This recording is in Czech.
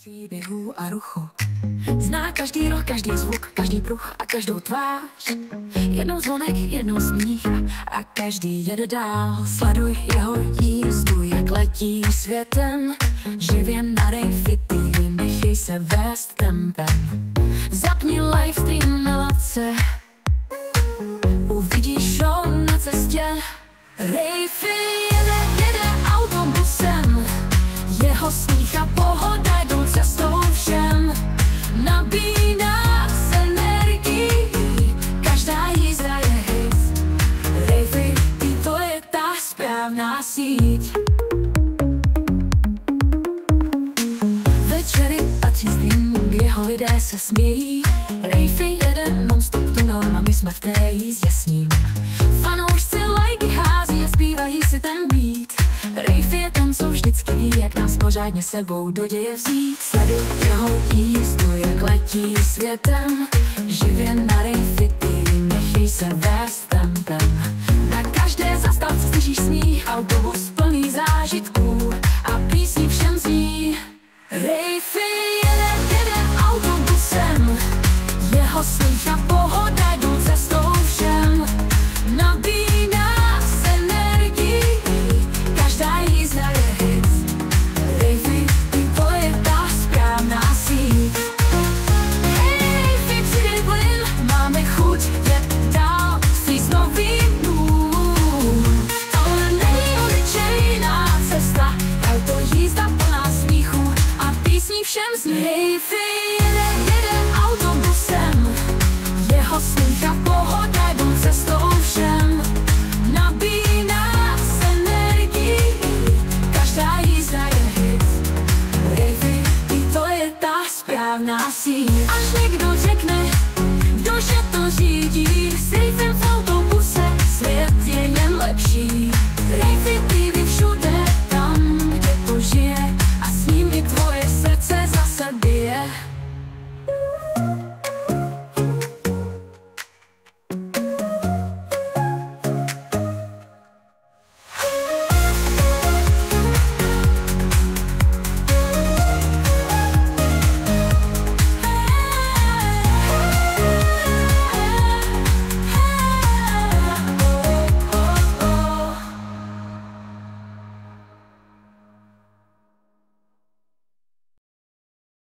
Příběhů a ruchu. Zná každý roh, každý zvuk, každý pruh a každou tvář. Jednou zvonek, jednou smích a každý jede dál. Sleduj jeho jízdu, jak letí světem. Živě nadej fity, nechej se vést tempem. Zapni livestream na latce, uvidíš show na cestě. Rejfy jede autobusem, jeho smích a pohoda jdou cestou všem. Nabíjí nás energií, každá jízda je hit. Rejfy, to je ta správná síť. Večery patří streaming, jeho lidé se smějí. Rejfy jede non-stop tunelem a my jsme v té jízdě s ním. Fanoušci lajky hází a zpívají si ten beat. Rejfy je ten, co vždycky ví, jak nás pořádně sebou do děje vzít. Sleduj jeho jízdu, jak letí světem. Živě na rejfity, nechej se vést tempem. Na každé zastávce slyšíš smích, autobus plný zážitků a písní všem zní. Rejfy jede autobusem, jeho smích a pohoda jdou cestou všem. Nabíjí nás energií, každá jízda je hit. Rejfy, to je ta správná síť. Rejfy, přidej plyn, máme chuť jet dál, svíc nový dnů. Tohle není obyčejná cesta, auto jízda plná smíchu a písní všem zní. Rejfy jede autobusem, jeho smích a pohoda jdou cestou všem. Nabíjí nás energií, každá jízda je hit. Rejfy, to je ta správná síť. Až někdo řekne, kdože to řídí, s rejfem v autobuse svět je jen lepší.